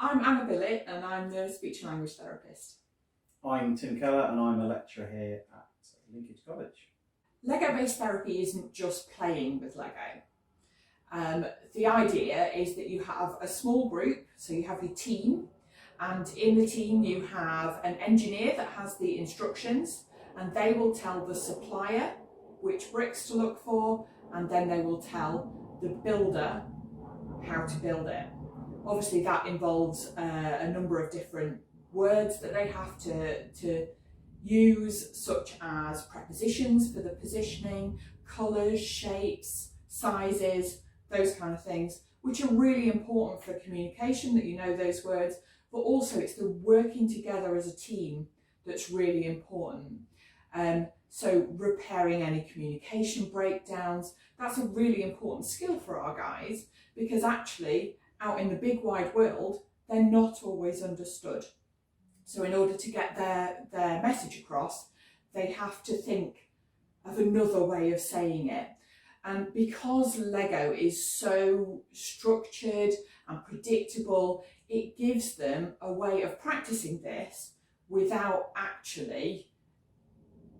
I'm Anna Billett and I'm the speech and language therapist. I'm Tim Keller and I'm a lecturer here at Linkage College. Lego-based therapy isn't just playing with Lego. The idea is that you have a small group, so you have your team, and in the team you have an engineer that has the instructions, and they will tell the supplier which bricks to look for, and then they will tell the builder how to build it. Obviously that involves a number of different words that they have to use, such as prepositions for the positioning, colours, shapes, sizes, those kind of things, which are really important for communication, that you know those words, but also it's the working together as a team that's really important. So repairing any communication breakdowns, that's a really important skill for our guys, because actually out in the big wide world, they're not always understood. So in order to get their message across, they have to think of another way of saying it. And because Lego is so structured and predictable, it gives them a way of practicing this without actually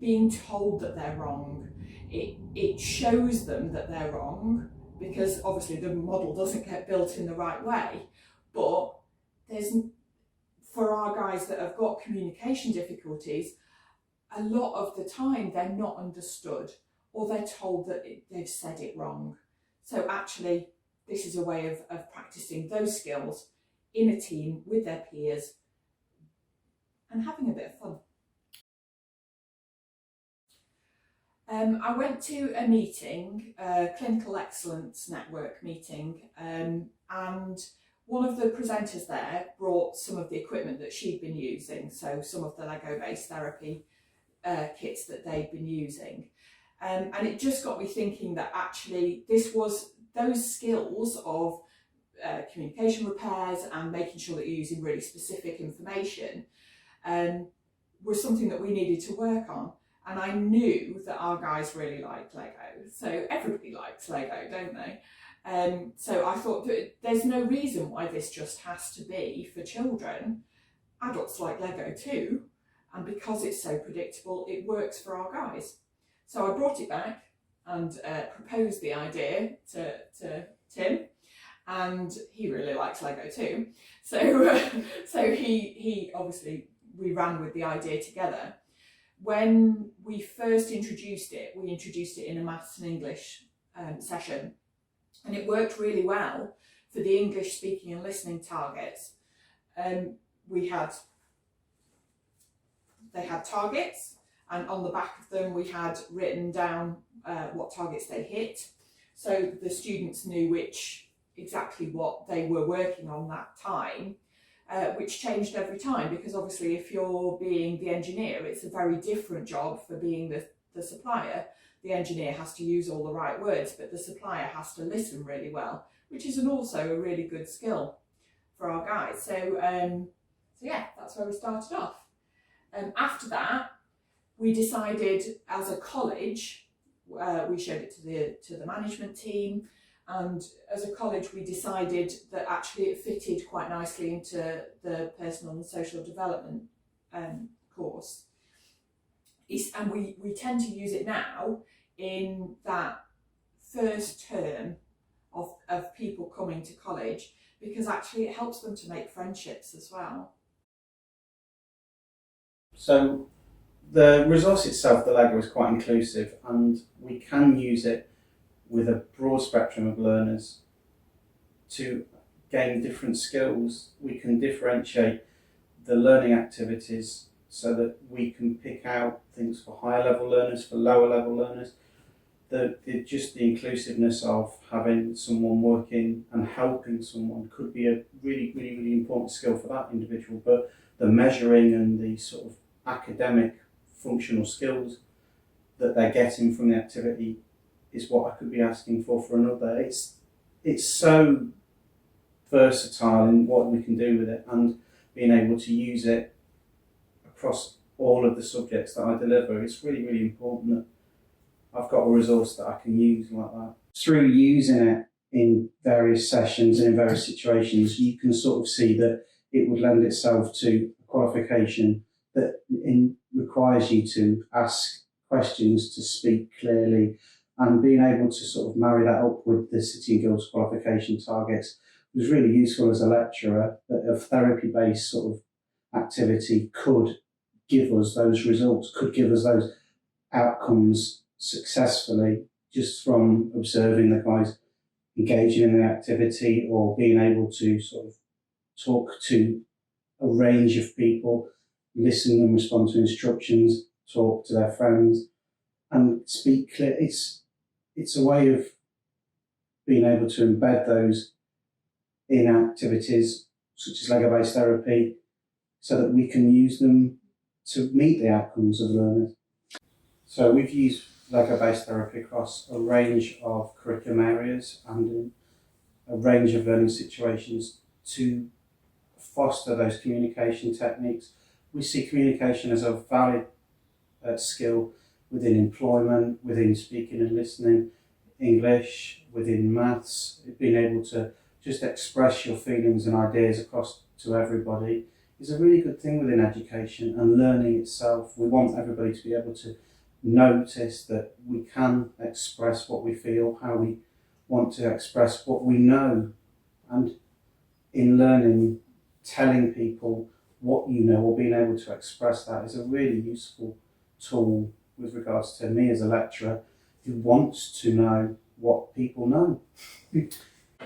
being told that they're wrong. It shows them that they're wrong, because obviously the model doesn't get built in the right way, but for our guys that have got communication difficulties, a lot of the time they're not understood, or they're told that they've said it wrong. So actually this is a way of practicing those skills in a team with their peers and having a bit of fun. I went to a meeting, a Clinical Excellence Network meeting, and one of the presenters there brought some of the equipment that she'd been using, so some of the Lego-based therapy kits that they'd been using. And it just got me thinking that actually those skills of communication repairs and making sure that you're using really specific information was something that we needed to work on. And I knew that our guys really liked Lego. So everybody likes Lego, don't they? So I thought that there's no reason why this just has to be for children. Adults like Lego too. And because it's so predictable, it works for our guys. So I brought it back and proposed the idea to Tim. And he really likes Lego too. So he obviously, we ran with the idea together. When we first introduced it, we introduced it in a maths and English session, and it worked really well for the English speaking and listening targets. They had targets, and on the back of them we had written down what targets they hit, so the students knew exactly what they were working on that time. Which changed every time, because obviously if you're being the engineer, it's a very different job for being the supplier. The engineer has to use all the right words, but the supplier has to listen really well, which is also a really good skill for our guys. So yeah, that's where we started off. After that, we decided as a college, we showed it to the management team, and as a college we decided that actually it fitted quite nicely into the personal and social development course. And we tend to use it now in that first term of people coming to college, because actually it helps them to make friendships as well. So the resource itself, the Lego, is quite inclusive, and we can use it with a broad spectrum of learners to gain different skills. We can differentiate the learning activities so that we can pick out things for higher level learners, for lower level learners. Just the inclusiveness of having someone working and helping someone could be a really, really, really important skill for that individual, but the measuring and the sort of academic functional skills that they're getting from the activity is what I could be asking for another. It's so versatile in what we can do with it, and being able to use it across all of the subjects that I deliver. It's really, really important that I've got a resource that I can use like that. Through using it in various sessions and in various situations, you can sort of see that it would lend itself to a qualification that requires you to ask questions, to speak clearly, and being able to sort of marry that up with the City and Guilds qualification targets was really useful as a lecturer, that a therapy-based sort of activity could give us those results, could give us those outcomes successfully just from observing the guys engaging in the activity or being able to sort of talk to a range of people, listen and respond to instructions, talk to their friends and speak clear. It's a way of being able to embed those in activities such as Lego-based therapy so that we can use them to meet the outcomes of learners. So we've used Lego-based therapy across a range of curriculum areas and in a range of learning situations to foster those communication techniques. We see communication as a valid skill within employment, within speaking and listening, English, within maths, being able to just express your feelings and ideas across to everybody is a really good thing within education and learning itself. We want everybody to be able to notice that we can express what we feel, how we want to express what we know, and in learning, telling people what you know or being able to express that is a really useful tool with regards to me as a lecturer who wants to know what people know. We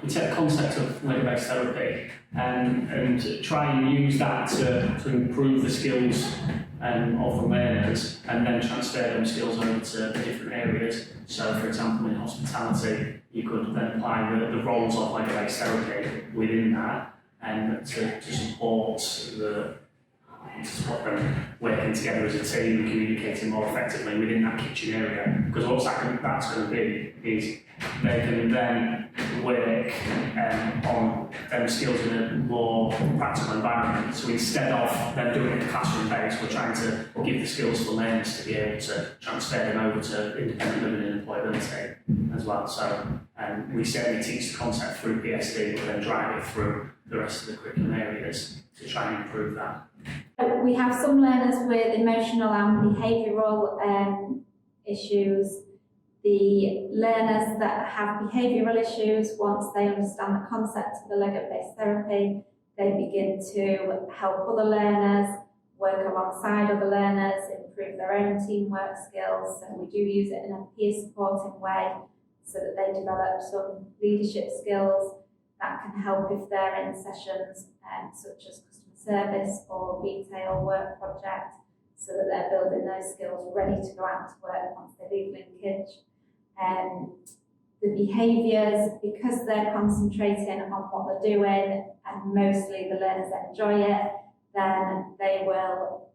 take the concept of Lego-based therapy and try and use that to improve the skills of the learners and then transfer them skills over to the different areas. So, for example, in hospitality, you could then apply the roles of Lego-based therapy within that and to support them working together as a team and communicating more effectively within that kitchen area. Because what that's going to be is they can then work on them skills in a more practical environment. So instead of them doing it classroom based, we're trying to give the skills for learners to be able to transfer them over to independent living and employability as well. So we certainly teach the concept through PSD, but then drive it through the rest of the curriculum areas to try and improve that. We have some learners with emotional and behavioural issues. The learners that have behavioural issues, once they understand the concept of the Lego-based therapy, they begin to help other learners, work alongside other learners, improve their own teamwork skills. So we do use it in a peer supporting way so that they develop some leadership skills that can help if they're in sessions such as customer service or retail work project, so that they're building those skills ready to go out to work once they leave Linkage. The behaviours, because they're concentrating on what they're doing and mostly the learners enjoy it, then they will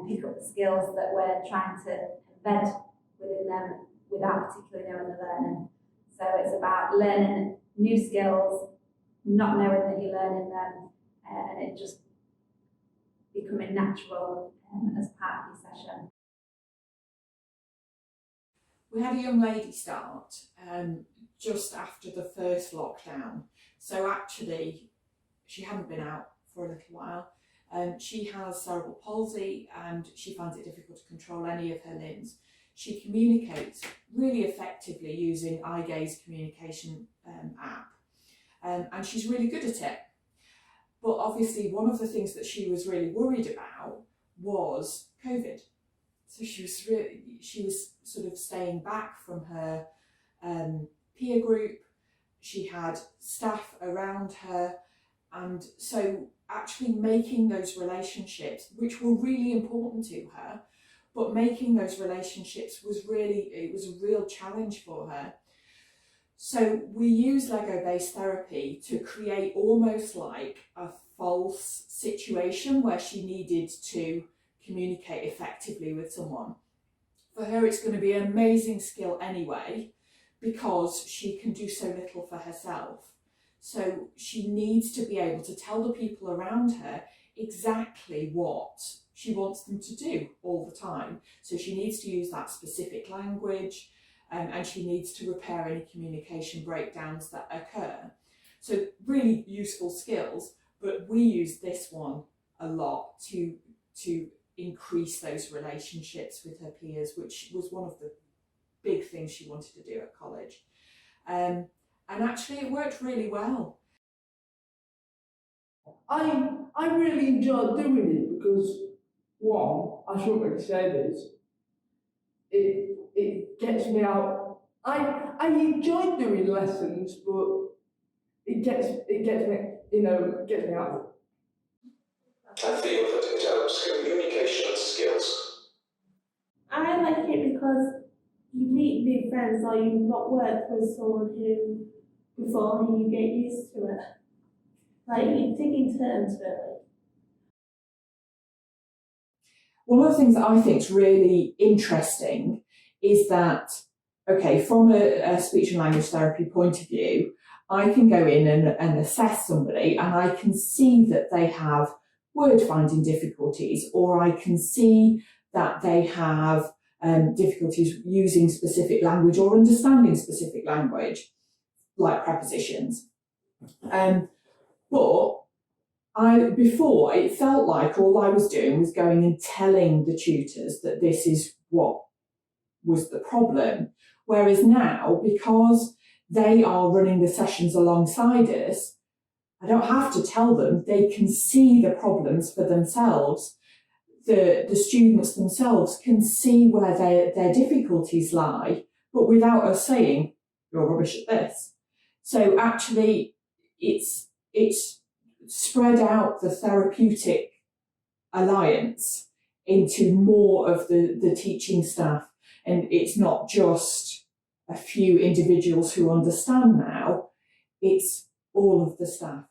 pick up the skills that we're trying to embed within them without particularly knowing the learning. So it's about learning new skills, not knowing that you're learning them, and it just becoming natural as part of your session. We had a young lady start just after the first lockdown. So actually, she hadn't been out for a little while. She has cerebral palsy and she finds it difficult to control any of her limbs. She communicates really effectively using eye gaze communication app, and she's really good at it. But obviously, one of the things that she was really worried about was COVID. So she was sort of staying back from her peer group. She had staff around her, and so actually making those relationships, which were really important to her, but making those relationships was a real challenge for her. So we use Lego-based therapy to create almost like a false situation where she needed to communicate effectively with someone. For her, it's going to be an amazing skill anyway, because she can do so little for herself. So she needs to be able to tell the people around her exactly what she wants them to do all the time. So she needs to use that specific language, and she needs to repair any communication breakdowns that occur. So really useful skills, but we use this one a lot to increase those relationships with her peers, which was one of the big things she wanted to do at college. And actually it worked really well. I really enjoyed doing it because, one, I shouldn't really say this, it gets me out. I enjoy doing lessons, but it gets me, gets me out. I feel that it helps communication skills. I like it because you meet new friends, or you've not worked with someone who before and you get used to it. Like you're taking turns really. One of the things that I think is really interesting is that, okay, from a speech and language therapy point of view, I can go in and assess somebody and I can see that they have word finding difficulties, or I can see that they have difficulties using specific language or understanding specific language, like prepositions. But before, it felt like all I was doing was going and telling the tutors that this is what was the problem. Whereas now, because they are running the sessions alongside us, I don't have to tell them, they can see the problems for themselves. The students themselves can see where their difficulties lie, but without us saying, you're rubbish at this. So actually, it's spread out the therapeutic alliance into more of the teaching staff. And it's not just a few individuals who understand now, it's all of the staff.